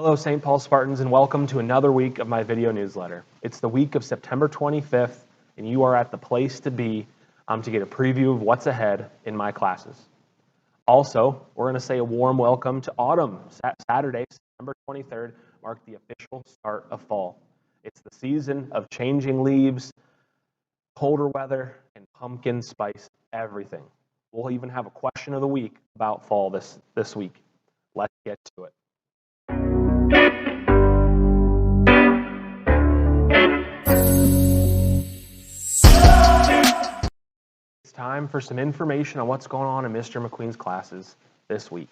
Hello, St. Paul Spartans, and welcome to another week of my video newsletter. It's the week of September 25th, and you are at the place to be to get a preview of what's ahead in my classes. Also, we're going to say a warm welcome to autumn. Saturday, September 23rd, marked the official start of fall. It's the season of changing leaves, colder weather, and pumpkin spice everything. We'll even have a question of the week about fall this week. Let's get to it. It's time for some information on what's going on in Mr. McQueen's classes this week.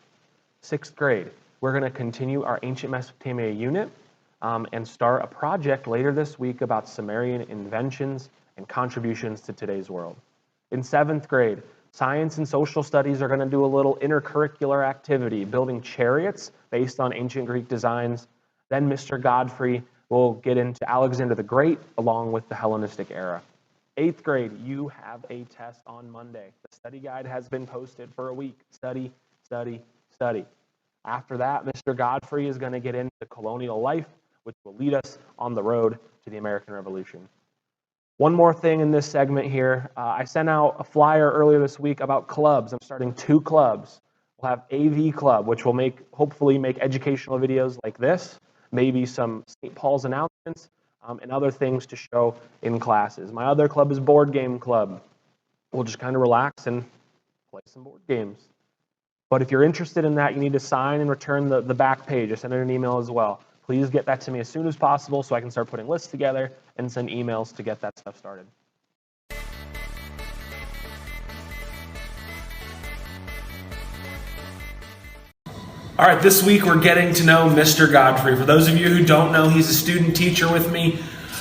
6th grade, we're going to continue our Ancient Mesopotamia unit and start a project later this week about Sumerian inventions and contributions to today's world. In 7th grade, Science and Social Studies are going to do a little intercurricular activity, building chariots based on ancient Greek designs. Then Mr. Godfrey will get into Alexander the Great along with the Hellenistic era. 8th grade, you have a test on Monday. The study guide has been posted for a week. Study, study, study. After that, Mr. Godfrey is going to get into colonial life, which will lead us on the road to the American Revolution. One more thing in this segment here. I sent out a flyer earlier this week about clubs. I'm starting 2 clubs. We'll have AV Club, which will hopefully make educational videos like this, maybe some St. Paul's announcements, and other things to show in classes. My other club is Board Game Club. We'll just kind of relax and play some board games. But if you're interested in that, you need to sign and return the back page. I sent it an email as well. Please get that to me as soon as possible so I can start putting lists together and send emails to get that stuff started. All right, this week we're getting to know Mr. Godfrey. For those of you who don't know, he's a student teacher with me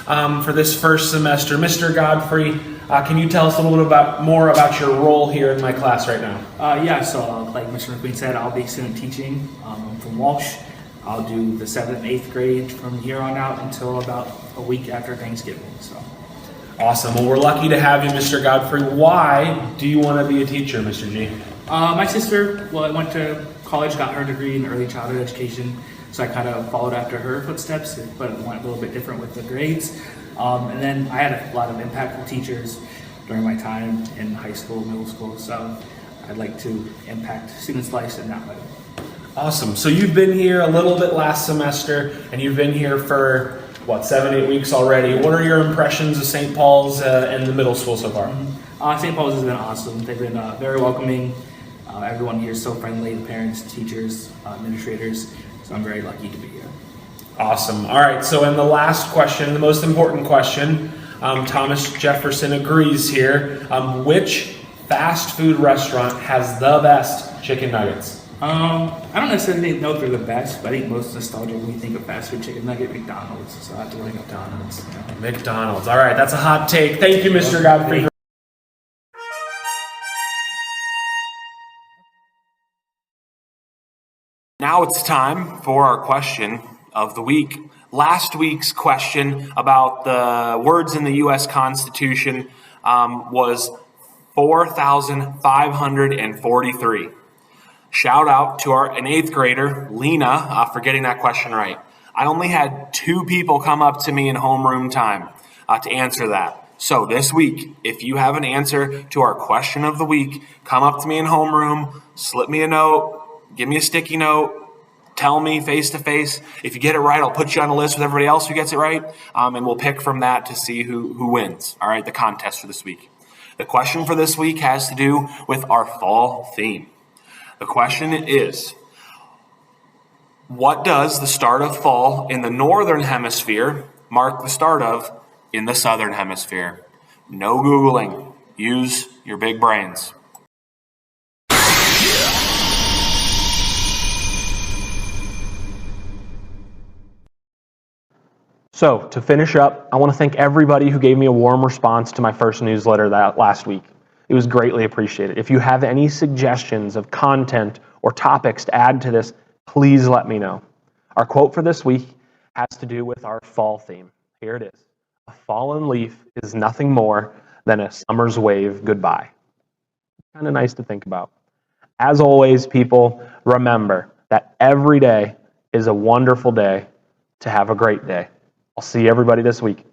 for this first semester. Mr. Godfrey, can you tell us a little bit more about your role here in my class right now? So like Mr. McQueen said, I'll be student teaching. I'm from Walsh. I'll do the 7th and 8th grade from here on out until about a week after Thanksgiving. So, awesome. Well, we're lucky to have you, Mr. Godfrey. Why do you want to be a teacher, Mr. G? My sister, went to college, got her degree in early childhood education, so I kind of followed after her footsteps, but went a little bit different with the grades. And then I had a lot of impactful teachers during my time in high school, middle school, so I'd like to impact students' lives in that way. Awesome. So you've been here a little bit last semester, and you've been here for, 7-8 weeks already. What are your impressions of St. Paul's and the middle school so far? St. Paul's has been awesome. They've been very welcoming. Everyone here is so friendly, the parents, teachers, administrators, so I'm very lucky to be here. Awesome. All right, so in the last question, the most important question, Thomas Jefferson agrees here. Which fast food restaurant has the best chicken nuggets? I don't necessarily know if they're the best, but I think most nostalgic when we think of fast food chicken nugget, McDonald's. So I have to go McDonald's. Yeah. McDonald's. All right, that's a hot take. Thank you, Mr. Godfrey. Now it's time for our question of the week. Last week's question about the words in the U.S. Constitution was 4,543. Shout out to an 8th grader, Lena, for getting that question right. I only had 2 people come up to me in homeroom time to answer that. So this week, if you have an answer to our question of the week, come up to me in homeroom, slip me a note, give me a sticky note, tell me face to face. If you get it right, I'll put you on a list with everybody else who gets it right, and we'll pick from that to see who wins. All right, the contest for this week. The question for this week has to do with our fall theme. The question is, what does the start of fall in the northern hemisphere mark the start of in the southern hemisphere? No Googling. Use your big brains. So, to finish up, I want to thank everybody who gave me a warm response to my first newsletter last week. It was greatly appreciated. If you have any suggestions of content or topics to add to this, please let me know. Our quote for this week has to do with our fall theme. Here it is. A fallen leaf is nothing more than a summer's wave goodbye. Kind of nice to think about. As always, people, remember that every day is a wonderful day to have a great day. I'll see everybody this week.